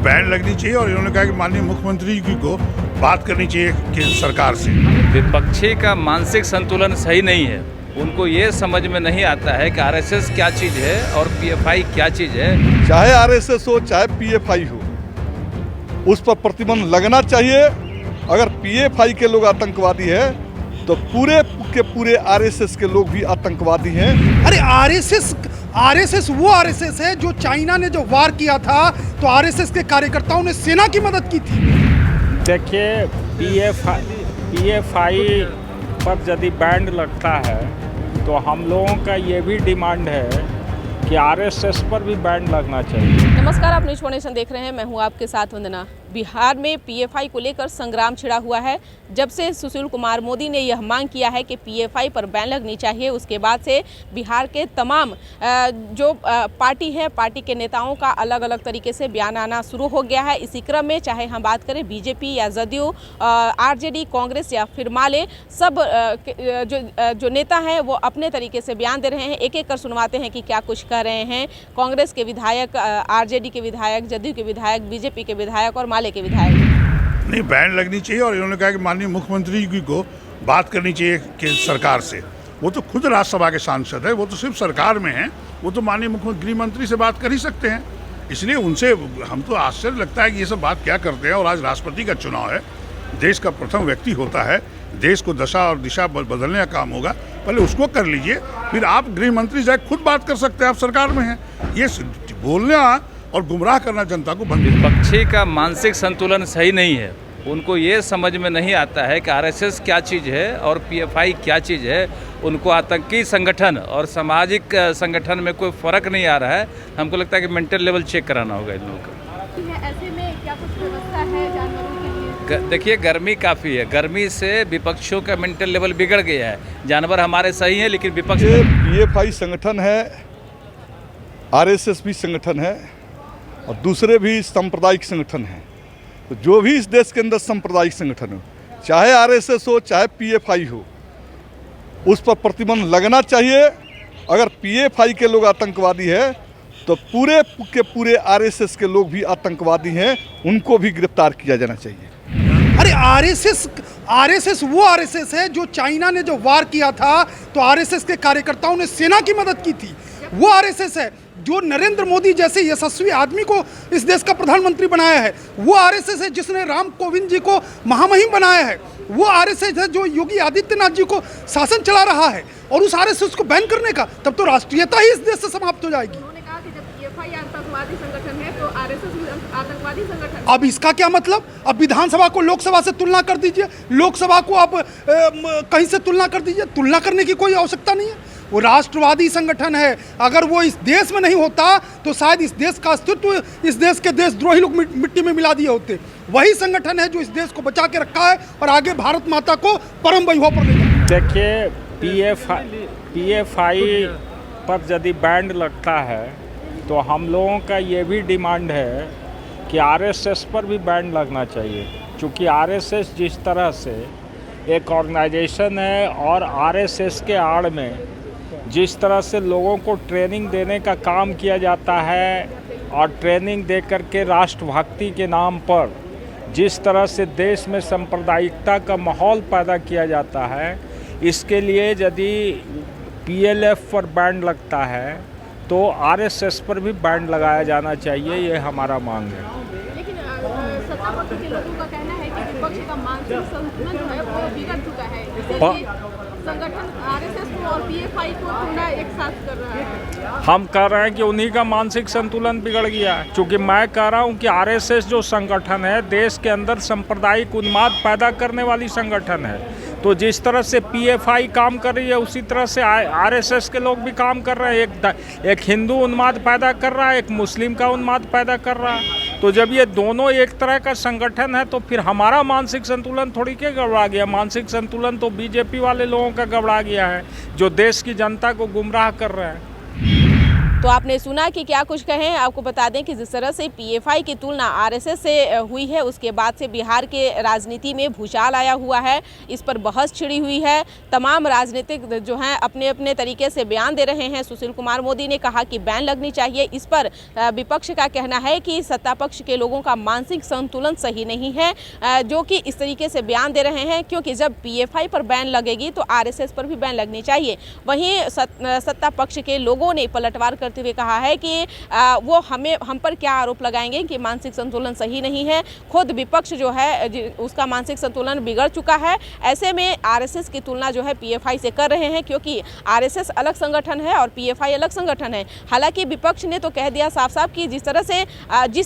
Ban लगनी चाहिए और इन्होंने कहा कि माननीय मुख्यमंत्री जी को बात करनी चाहिए केंद्र सरकार से। विपक्षी का मानसिक संतुलन सही नहीं है। उनको ये समझ में नहीं आता है कि आरएसएस क्या चीज़ है और पीएफआई क्या चीज़ है। चाहे आरएसएस हो चाहे पीएफआई हो, उस पर प्रतिबंध लगना चाहिए। अगर पीएफआई के लोग आतंकवादी है तो पूरे के पूरे आरएसएस के लोग भी आतंकवादी हैं। अरे आरएसएस वो आरएसएस है जो चाइना ने जो वार किया था तो आरएसएस के कार्यकर्ताओं ने सेना की मदद की थी। देखिए, पीएफआई पर यदि बैन लगता है तो हम लोगों का ये भी डिमांड है कि आरएसएस पर भी बैन लगना चाहिए। नमस्कार, आप न्यूज़ नेशन देख रहे हैं। मैं हूं आपके साथ वंदना। बिहार में पीएफआई को लेकर संग्राम छिड़ा हुआ है। जब से सुशील कुमार मोदी ने यह मांग किया है कि पीएफआई पर बैन लगनी चाहिए, उसके बाद से बिहार के तमाम जो पार्टी है, पार्टी के नेताओं का अलग अलग तरीके से बयान आना शुरू हो गया है। इसी क्रम में चाहे हम बात करें बीजेपी या जदयू, आरजेडी, कांग्रेस या फिर माले, सब जो नेता हैं वो अपने तरीके से बयान दे रहे हैं। एक एक कर सुनवाते हैं कि क्या कुछ कर रहे हैं कांग्रेस के विधायक, आरजेडी के विधायक, जदयू के विधायक, बीजेपी के विधायक और माले के विधायक। नहीं, बैन लगनी चाहिए और इन्होंने कहा कि माननीय मुख्यमंत्री जी को बात करनी चाहिए केंद्र सरकार से। वो तो खुद राज्यसभा के सांसद है, वो तो सिर्फ सरकार में हैं, वो तो माननीय मुख्यमंत्री गृह मंत्री से बात कर ही सकते हैं। इसलिए उनसे हम तो आश्चर्य लगता है कि ये सब बात क्या करते हैं। और आज राष्ट्रपति का चुनाव है, देश का प्रथम व्यक्ति होता है, देश को दशा और दिशा बदलने का काम होगा, पहले उसको कर लीजिए, फिर आप गृह मंत्री जाए खुद बात कर सकते हैं। आप सरकार में हैं। ये बोलना और गुमराह करना जनता को बंद। विपक्षी का मानसिक संतुलन सही नहीं है। उनको ये समझ में नहीं आता है कि आरएसएस क्या चीज़ है और पीएफआई क्या चीज़ है। उनको आतंकी संगठन और सामाजिक संगठन में कोई फ़र्क नहीं आ रहा है। हमको लगता है कि मेंटल लेवल चेक कराना होगा इन लोगों को। ऐसे में क्या कुछ व्यवस्था है जानवरों के लिए? देखिए, गर्मी काफ़ी है। गर्मी से विपक्षियों का मेंटल लेवल बिगड़ गया है। जानवर हमारे सही हैं लेकिन विपक्ष। पीएफआई संगठन है, आरएसएस भी संगठन है और दूसरे भी सांप्रदायिक संगठन हैं। तो जो भी इस देश के अंदर सांप्रदायिक संगठन हो, चाहे आरएसएस हो चाहे पीएफआई हो, उस पर प्रतिबंध लगना चाहिए। अगर पीएफआई के लोग आतंकवादी है तो पूरे के पूरे आरएसएस के लोग भी आतंकवादी हैं, उनको भी गिरफ्तार किया जाना चाहिए। अरे आरएसएस वो आरएसएस है जो चाइना ने जो वार किया था तो आरएसएस के कार्यकर्ताओं ने सेना की मदद की थी। वो आरएसएस है जो नरेंद्र मोदी जैसे यशस्वी आदमी को इस देश का प्रधानमंत्री बनाया है। वो आरएसएस है जिसने राम कोविंद जी को महामहिम बनाया है। वो आरएसएस है जो योगी आदित्यनाथ जी को शासन चला रहा है। और उस आरएसएस को बैन करने का तब तो राष्ट्रीयता ही इस देश से समाप्त हो जाएगी। उन्होंने कहा कि जब पीएफआई आतंकवादी संगठन है तो आरएसएस भी आतंकवादी संगठन। अब इसका क्या मतलब? अब विधानसभा को लोकसभा से तुलना कर दीजिए, लोकसभा को आप कहीं से तुलना कर दीजिए। तुलना करने की कोई आवश्यकता नहीं है। वो राष्ट्रवादी संगठन है। अगर वो इस देश में नहीं होता तो शायद इस देश का अस्तित्व, इस देश के देशद्रोही लोग मिट्टी में मिला दिए होते। वही संगठन है जो इस देश को बचा के रखा है और आगे भारत माता को परम वैभव पर ले जाए। देखिए, पीएफआई पर यदि बैन लगता है तो हम लोगों का ये भी डिमांड है कि आरएसएस पर भी बैन लगना चाहिए। क्योंकि आरएसएस जिस तरह से एक ऑर्गेनाइजेशन है और आरएसएस के आड़ में जिस तरह से लोगों को ट्रेनिंग देने का काम किया जाता है और ट्रेनिंग दे करके राष्ट्रभक्ति के नाम पर जिस तरह से देश में सांप्रदायिकता का माहौल पैदा किया जाता है, इसके लिए यदि पीएलएफ पर बैन लगता है तो आरएसएस पर भी बैन लगाया जाना चाहिए। ये हमारा मांग है। लेकिन सत्ता पक्ष के लोगों का कहना है कि विपक्ष का मानसिक संतुलन जो है वो बिगड़ चुका है। इसीलिए संगठन आरएसएस को और पीएफआई को थोड़ा एक साथ कर रहा है। हम कह रहे हैं कि उन्हीं का मानसिक संतुलन बिगड़ गया है। क्योंकि मैं कह रहा हूं कि आरएसएस जो संगठन है देश के अंदर सांप्रदायिक उन्माद पैदा करने वाली संगठन है। तो जिस तरह से पीएफआई काम कर रही है उसी तरह से आरएसएस के लोग भी काम कर रहे हैं। एक हिंदू उन्माद पैदा कर रहा है, एक मुस्लिम का उन्माद पैदा कर रहा है। तो जब ये दोनों एक तरह का संगठन है तो फिर हमारा मानसिक संतुलन थोड़ी क्या गड़बड़ा गया। मानसिक संतुलन तो बीजेपी वाले लोगों का गड़बड़ा गया है जो देश की जनता को गुमराह कर रहे हैं। तो आपने सुना कि क्या कुछ कहें। आपको बता दें कि जिस तरह से पीएफआई की तुलना आरएसएस से हुई है, उसके बाद से बिहार के राजनीति में भूचाल आया हुआ है। इस पर बहस छिड़ी हुई है। तमाम राजनीतिक जो हैं अपने अपने तरीके से बयान दे रहे हैं। सुशील कुमार मोदी ने कहा कि बैन लगनी चाहिए। इस पर विपक्ष का कहना है कि सत्ता पक्ष के लोगों का मानसिक संतुलन सही नहीं है, जो कि इस तरीके से बयान दे रहे हैं, क्योंकि जब पीएफआई पर बैन लगेगी तो आरएसएस पर भी बैन लगनी चाहिए। वहीं सत्ता पक्ष के लोगों ने पलटवार करते हुए कहा है कि वो हम पर क्या आरोप लगाएंगे कि मानसिक संतुलन सही नहीं है। खुद विपक्ष जो है उसका मानसिक संतुलन बिगड़ चुका है। ऐसे में आरएसएस की तुलना जो है पीएफआई से कर रहे हैं, क्योंकि आरएसएस अलग संगठन है और पीएफआई अलग संगठन है। हालांकि विपक्ष ने तो कह दिया साफ साफ कि जिस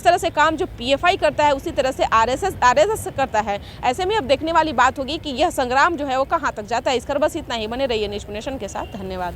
तरह से काम जो पीएफआई करता है उसी तरह से आरएसएस करता है। ऐसे में अब देखने वाली बात होगी कि यह संग्राम जो है वो कहाँ तक जाता है। इस पर बस इतना ही। बने रहिए नेशन के साथ। धन्यवाद।